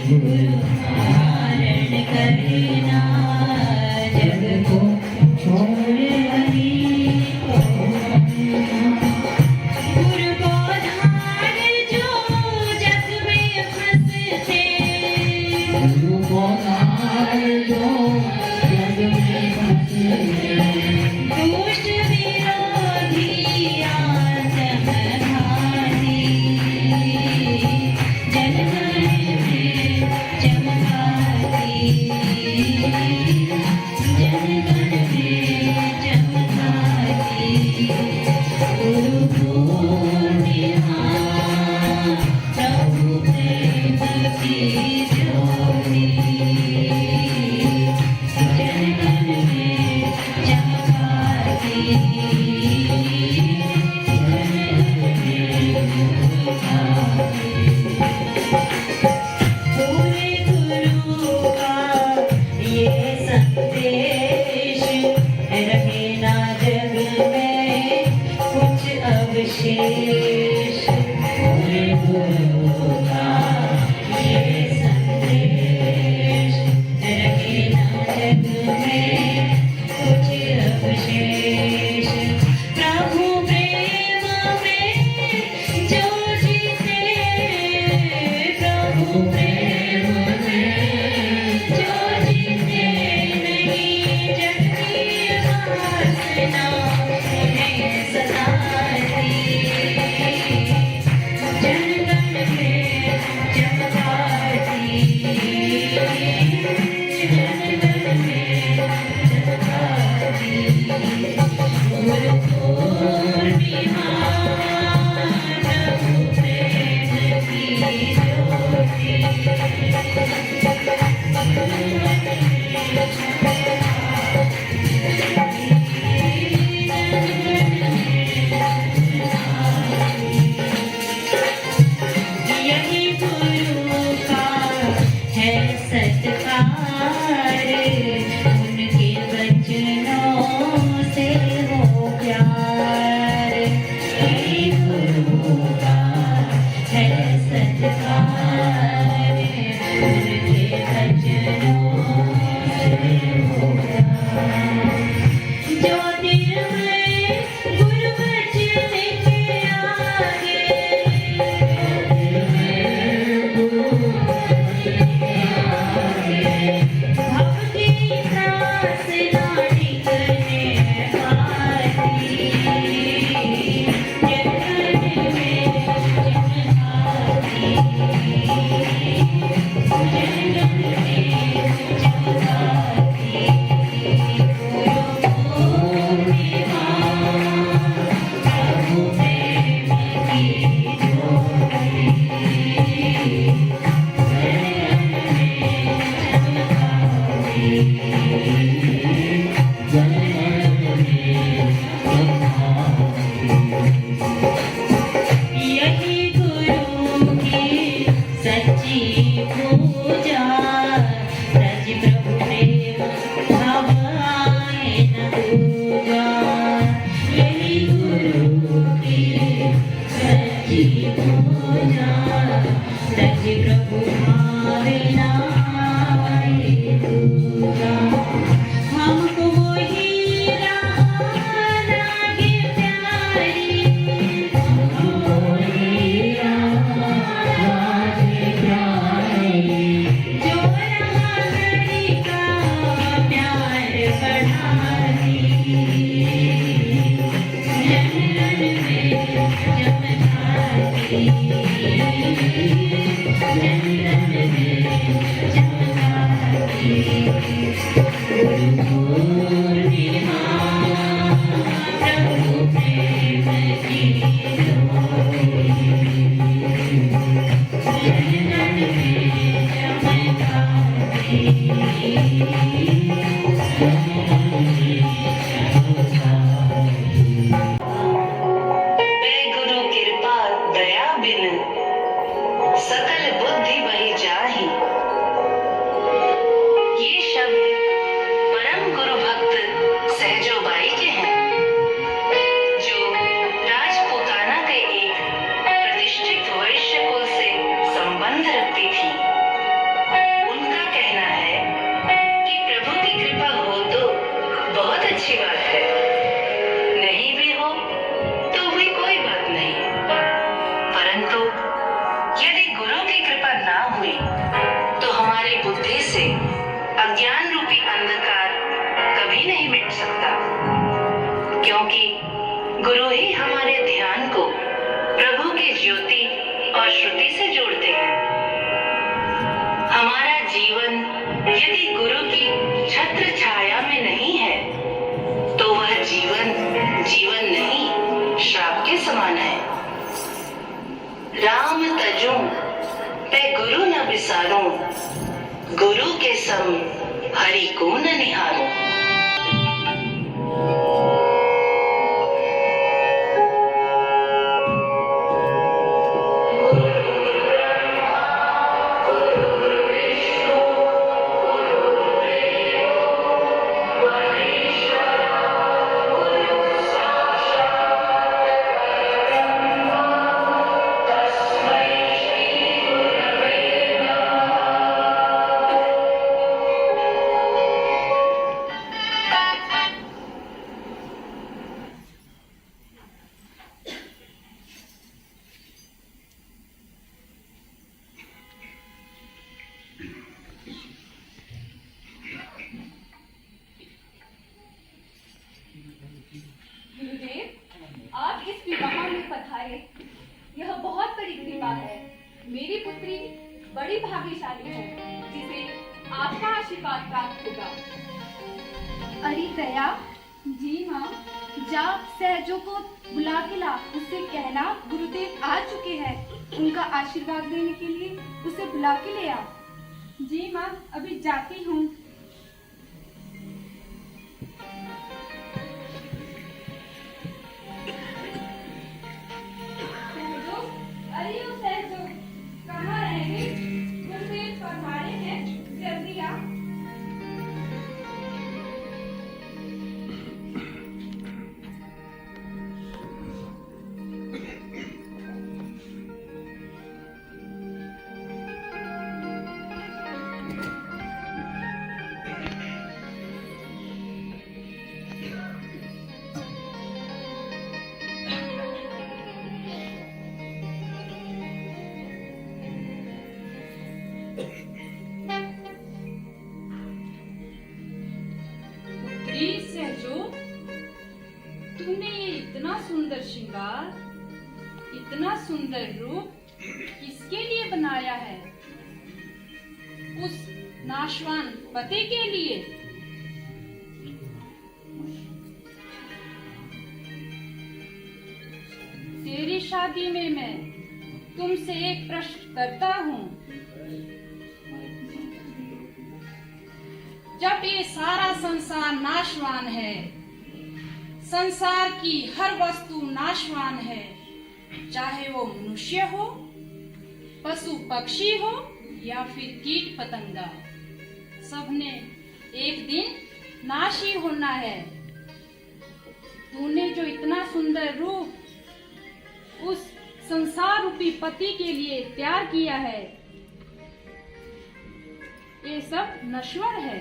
गुरु धारण करना जग को छोड़ हरि को गुरु को धार जो जग में फंसते गुरु को धार जो जग में फंसते दुष्ट विरोधी आत्मघाती जनगण में चमकाती जनगण में चमकाती गुरु पूर्णिमा प्रभु प्रेम की ज्योति जनगण में चमकाती पूरे गुरु का ये संदेश रहे ना जग में कुछ अवशेष पूरे गुरु का ये संदेश रहे ना जग में कुछ अवशेष प्रभु प्रेम में जो जीते प्रभु प्रेम में जो जीते नहीं जग की वासना उन्हें सताती जनगण में चमकाती जनगण में चमकाती गुरु पूर्णिमा प्रभु प्रेम की ज्योति यही गुरु का है सत्कार उनके वचनों से हो प्यार यही गुरु का है सत्कार उनके वचनों से हो प्यार जो दिल में गुरु वचन के आगे भक्ति सांस ना निकलने पाती जनगण में चमकाती जनगण में चमकाती गुरु पूर्णिमा प्रभु प्रेम की ज्योति यही गुरु की सच्ची पूजा रज प्रभु प्रेम भाव आए न दूजा यही गुरु की सच्ची पूजा रज प्रभु भावे न आए दूजा हमको वही राह लागे प्यारी हमको वही राह लागे प्यारी जो राह घड़ी का प्यार बढ़ाती जनगण में चमकाती जनगण में चमकाती गुरु पूर्णिमा प्रभु प्रेम की ज्योति जनगण में चमकाती गुरु कृपा दया बिन सकल बुद्धि वही जाहि से अज्ञान रूपी अंधकार कभी नहीं मिट सकता, क्योंकि गुरु ही हमारे ध्यान को प्रभु की ज्योति और श्रुति से जोड़ते हैं। हमारा जीवन यदि गुरु की छत्र छाया में नहीं है तो वह जीवन जीवन नहीं, श्राप के समान है। राम तजूं ते गुरु न बिसारूं, गुरु के सम हरि को न निहारूं। गुरुदेव, आप इस विवाह में पधारे, यह बहुत बड़ी कृपा है। मेरी पुत्री बड़ी भाग्यशाली है जिसे आपका आशीर्वाद प्राप्त होगा। अरे दया, जी माँ, जा सहजों को बुला के ला, उससे कहना गुरुदेव आ चुके हैं, उनका आशीर्वाद देने के लिए उसे बुला के ले आ। जी माँ, अभी जाती हूँ। अरे ओ सहजो, कहाँ रह गई? गुरुदेव पधारे हैं, जल्दी आ। सहजो, तूने ये इतना सुंदर श्रृंगार, इतना सुंदर रूप किसके लिए बनाया है? उस नाशवान पति के लिए? तेरी शादी में मैं तुमसे एक प्रश्न करता हूँ। जब ये सारा संसार नाशवान है, संसार की हर वस्तु नाशवान है, चाहे वो मनुष्य हो, पशु पक्षी हो या फिर कीट पतंगा, सबने एक दिन नाश ही होना है। तूने जो इतना सुंदर रूप उस संसार रूपी पति के लिए तैयार किया है, ये सब नश्वर है।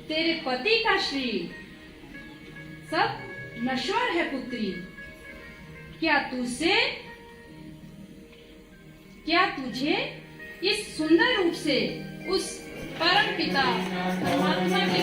तेरे पति का शरीर सब नश्वर है पुत्री। क्या तुझे इस सुंदर रूप से उस परम पिता परमात्मा की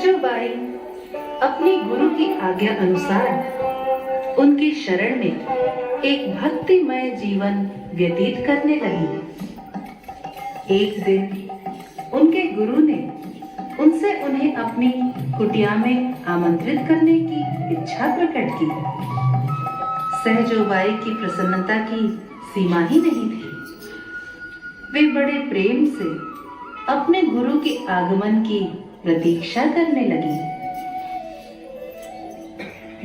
सहजो बाई अपनी गुरु की आज्ञा अनुसार उनकी शरण में एक भक्तिमय जीवन व्यतीत करने लगी। एक दिन उनके गुरु ने उनसे उन्हें अपनी कुटिया में आमंत्रित करने की इच्छा प्रकट की। सहजोबाई की प्रसन्नता की सीमा ही नहीं थी। वे बड़े प्रेम से अपने गुरु के आगमन की प्रतीक्षा करने लगी।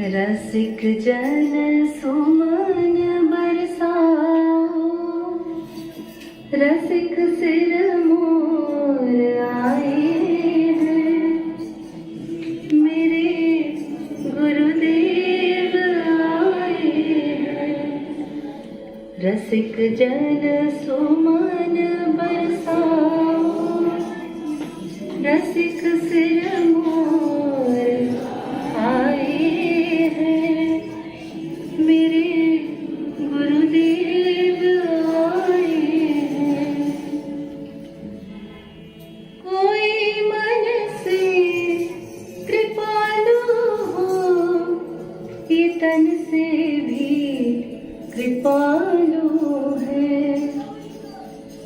रसिक जन सुमन बरसाओ, रसिक सिर मोर आए हैं, मेरे गुरुदेव आए हैं। रसिक जन सुमन बरसाओ, रसिक सिर मोर आए हैं, मेरे गुरुदेव आए हैं। कोई मन से कृपालु हो, ये तन से भी कृपालु है।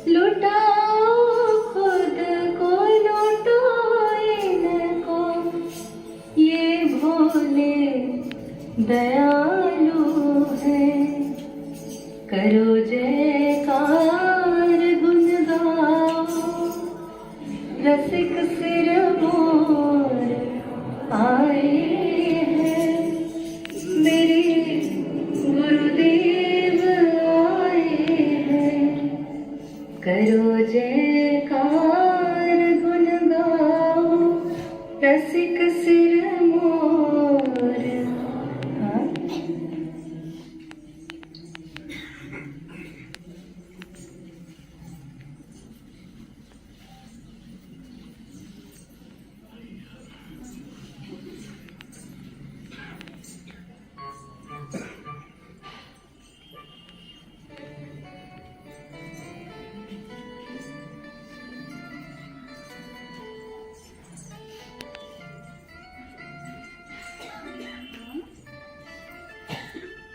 लुटाओ खुद को, लुटाओ इनको, ये भोले दयालु है। करो जयकार गुण गाओ, रसिक सिर मोर आए हैं, मेरे गुरुदेव आए हैं। करो जयकार गुण गाओ, रसिक सिर मोर। हाँ?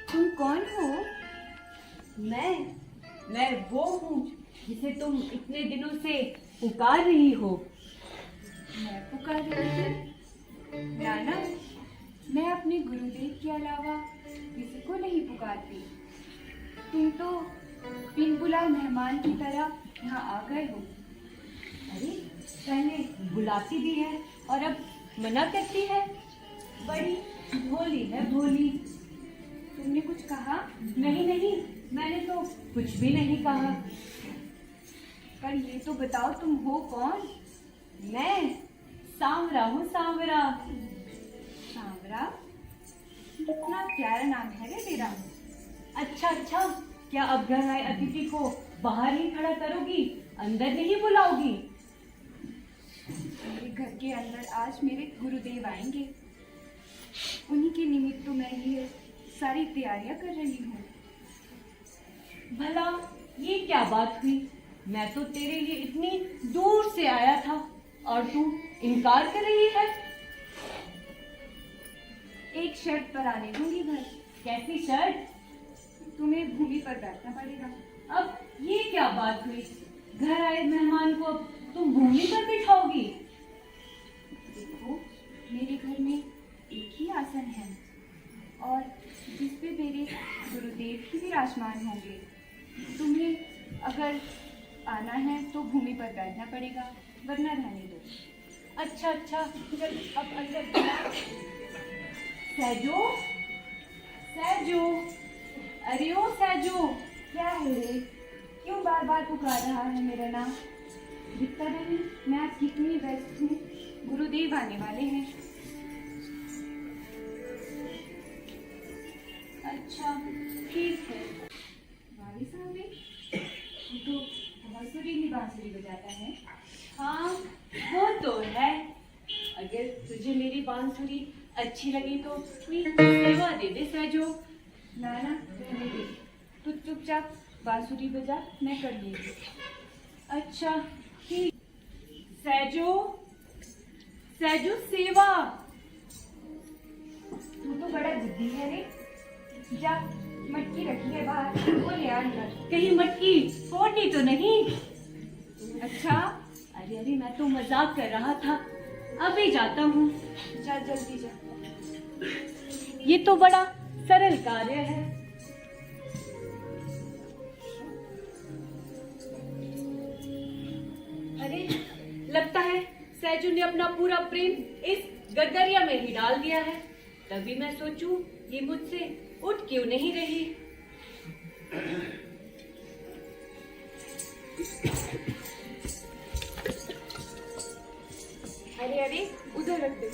तुम कौन हो? मैं वो हूँ जिसे तुम इतने दिनों से पुकार रही हो। मैं पुकार रही थी? नाना, मैं अपने गुरुदेव के अलावा किसी को नहीं पुकारती। तुम तो बिन बुलाए मेहमान की तरह यहाँ आ गए हो। अरे पहले बुलाती भी है और अब मना करती है। बड़ी भोली है भोली। तुमने कुछ कहा? नहीं, मैंने तो कुछ भी नहीं कहा। पर ये तो बताओ, तुम हो कौन? मैं सांवरा हूँ, सांवरा। सांवरा? कितना प्यारा नाम है रे तेरा। अच्छा, क्या अब घर आए अतिथि को बाहर ही खड़ा करोगी, अंदर नहीं बुलाओगी? मेरे घर के अंदर आज मेरे गुरुदेव आएंगे। उन्हीं के निमित्त तो मैं ये सारी तैयारियां कर रही हूँ। भला ये क्या बात हुई? मैं तो तेरे लिए इतनी दूर से आया था और तू इनकार कर रही है। एक शर्त पर आने दूंगी घर। कैसी शर्त? तुम्हें भूमि पर बैठना पड़ेगा। अब ये क्या बात हुई? घर आए मेहमान को तुम भूमि पर बिठाओगी? देखो, मेरे घर में एक ही आसन है और जिस पे मेरे गुरुदेव ही विराजमान होंगे। तुम्हें अगर आना है तो भूमि पर बैठना पड़ेगा, वरना रहने दो। अच्छा, चल अब अंदर चला। सहजो, अरे ओ सहजो, क्या है रे? क्यों बार बार पुकार रहा है मेरा नाम? दिखता नहीं मैं आज कितनी व्यस्त हूँ। गुरुदेव आने वाले हैं। अच्छा ठीक है। वाली साहब ये तो बहुत सुरीली बांसुरी बजाता है। हाँ वो तो है। अगर तुझे मेरी बांसुरी अच्छी लगी तो कोई सेवा दे दे सहजो। नाना रहने दे, तू चुपचाप बांसुरी बजा, मैं कर लूंगी। अच्छा ठीक। सहजो, सहजो सेवा। तू तो बड़ा जिद्दी है रे। जा, मटकी रखी है बाहर, वो ले आ अंदर। कहीं मटकी फोड़नी तो नहीं? अच्छा, अरे अरे, मैं तो मजाक कर रहा था। अभी जाता हूँ। जा जल्दी जा। ये तो बड़ा सरल कार्य है। अरे, लगता है सहजू ने अपना पूरा प्रेम इस गगरिया में ही डाल दिया है। तभी मैं सोचूं, ये मुझसे उठ क्यों नहीं रही। अरे अरे, उधर रख दे।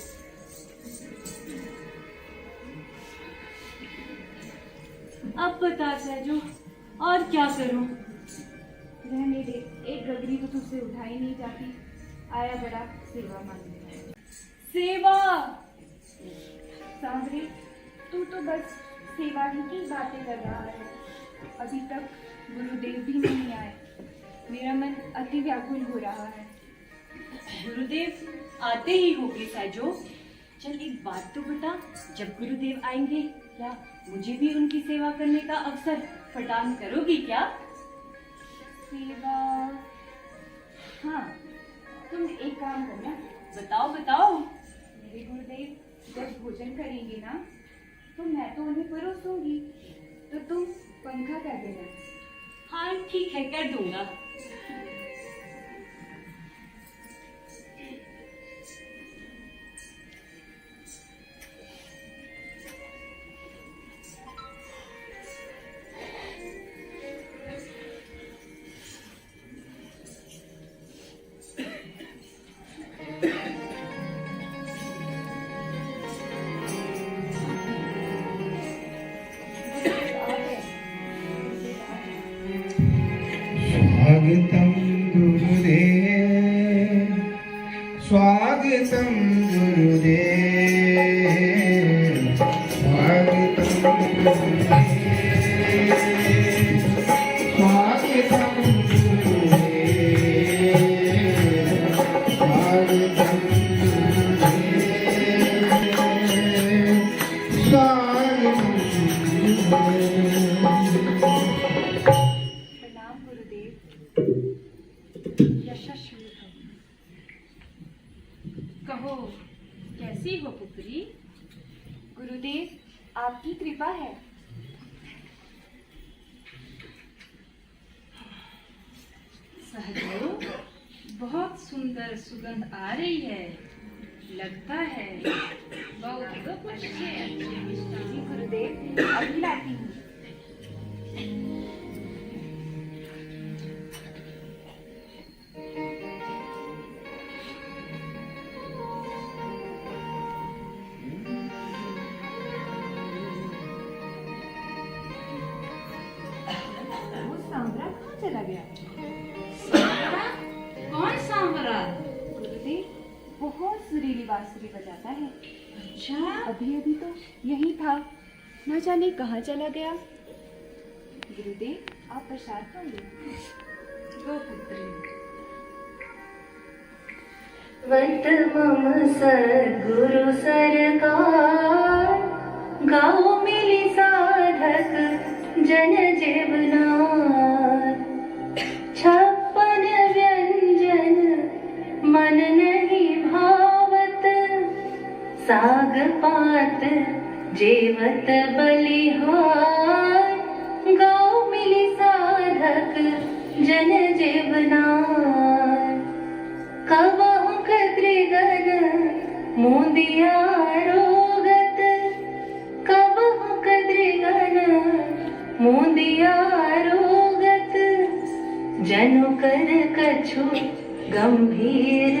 अब बता सहजू, और क्या करूं? रहने दे, एक गगरी तो तुझसे उठाई नहीं जाती। आया बड़ा सेवा मांगने। सेवा? सांवरे, तू तो बस सेवा ही की बातें कर रहा है। अभी तक गुरुदेव भी नहीं आए। मेरा मन अति व्याकुल हो रहा है। गुरुदेव आते ही होंगे सहजो। चल एक बात तो बता, जब गुरुदेव आएंगे क्या मुझे भी उनकी सेवा करने का अवसर प्रदान करोगी क्या? सेवा? हाँ, तुम एक काम करना। बताओ बताओ। मेरे गुरुदेव जब भोजन करेंगे ना, तो मैं तो उन्हें परोसूंगी, तो तुम पंखा कर देना। हाँ ठीक है, कर दूंगा। स्वागतं गुरुदेव, स्वागतं गुरुदेव, स्वागतं गुरुदेव, स्वागतं गुरुदेव, स्वागतं गुरुदेव, स्वागतं गुरुदेव। प्रणाम गुरुदेव। यशस्वी हो। कहो, कैसी हो पुत्री? गुरुदेव, आपकी कृपा है। सहजो, बहुत सुंदर सुगंध आ रही है। लगता है बहुत अच्छे मिष्टान। जी गुरुदेव, अभी लाती हूँ। वो सांवरा कहाँ चला गया? सांवरा? कौन सांवरा? गुरुदेव बहुत सुरीली बांसुरी बजाता है। अच्छा, अभी अभी तो यही था, न जाने कहाँ चला गया। गुरुदेव, आप प्रसाद खाइए। गो पुत्री। वत मम सद्गुरु सरकार, गाओ मिली साधक जन जीवनार। 56 व्यंजन मन नहीं भावत, साग पात जेवत बलिहार। गाओ मिली साधक जन जीवनार। कबहु कद्रिगन मोदिया रोगत, कबहु कद्रिगन मोदिया रोगत। जनु कर कछु गंभीर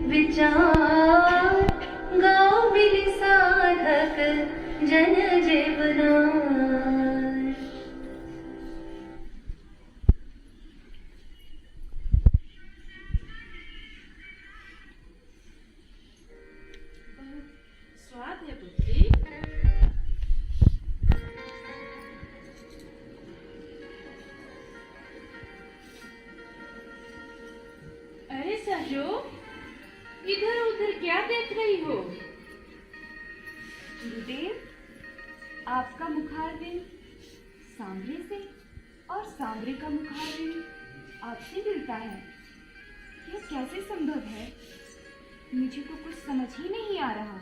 विचार। गाओ मिली साधक जन जीवनार। स्वाद है पुत्री। अरे सहजो, इधर उधर उधर क्या देख रही हो? गुरुदेव, आपका मुखारविंद सांवरे से और सांवरे का मुखारविंद आपसे मिलता है। यह कैसे संभव है? मुझे तो कुछ समझ ही नहीं आ रहा।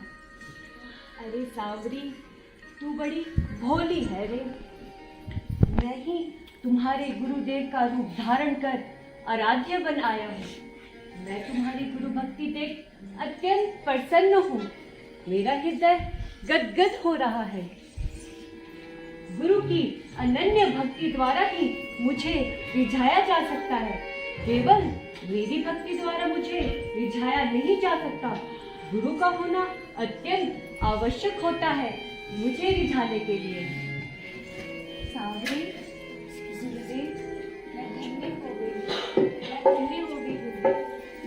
अरे सांवरी, तू बड़ी भोली है रे। मैं ही तुम्हारे गुरुदेव का रूप धारण कर आराध्य बन आया हूँ। मैं तुम्हारी गुरु भक्ति देख अत्यंत प्रसन्न हूँ। मेरा हृदय गदगद हो रहा है। गुरु की अनन्य भक्ति द्वारा ही मुझे रिझाया जा सकता है। केवल मेरी भक्ति द्वारा मुझे रिझाया नहीं जा सकता। गुरु का होना अत्यंत आवश्यक होता है मुझे रिझाने के लिए। सांवरे, गुरुदेव, मैं धन्य हो गई। मैं धन्य हो गई गुरुदेव,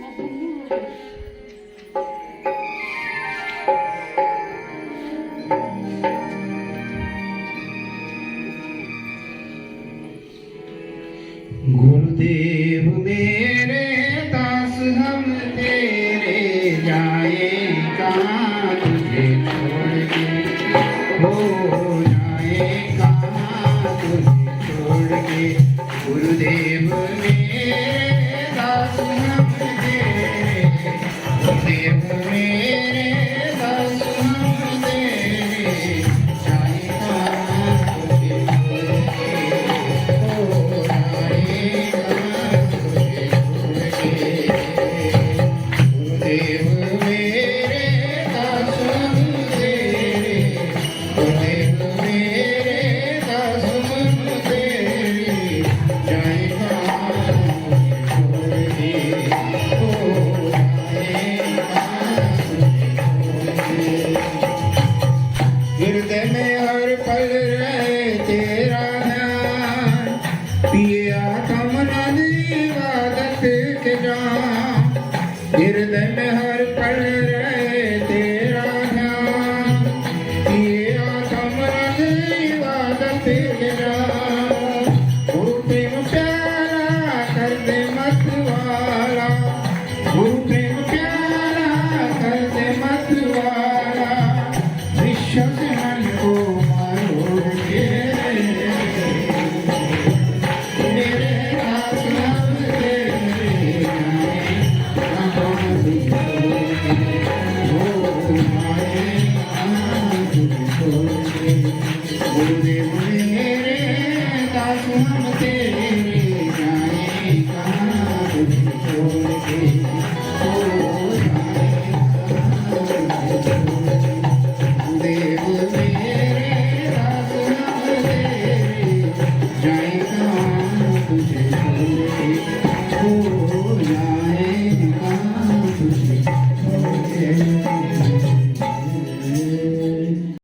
मैं धन्य हो गई। गुरुदेव मेरे दास हम तेरे, जाए कहाँ तुझे छोड़ के, हो जाए कहाँ तुझे छोड़ के। गुरुदेव मेरे दास हम तेरे, गुरुदेव मेरे दास हम तेरे, जाए कहाँ तुझे छोड़ के, हो जाए कहाँ तुझे छोड़ के। गुरुदेव मेरे दास हम तेरे, गुरुदेव मेरे दास हम तेरे, जाए कहाँ तुझे छोड़ के, हो जाए कहाँ तुझे छोड़ के। हृदय में हर पल रहे तेरा ध्यान, पिए आत्म नदी इबादत के जान। हृदय में हर पल रहे तेरा ध्यान, पिए आत्म नदी इबादत के जान। गुरु प्रेम प्यारा कर दे मत वाला, गुरु प्रेम प्यारा कर दे मत वाला। विश्व से मन को मारो के, मेरे दास हम तेरे, कहाँ तुझे छोड़ के, हो जाए कहाँ तुझे छोड़ के। गुरुदेव मेरे दास हम तेरे, जाए कहाँ तुझे छोड़ के, हो जाए कहाँ तुझे छोड़ के। देव मेरे दास हम तेरे, जाए कहाँ तुझे छोड़ के, हो जाए कहाँ तुझे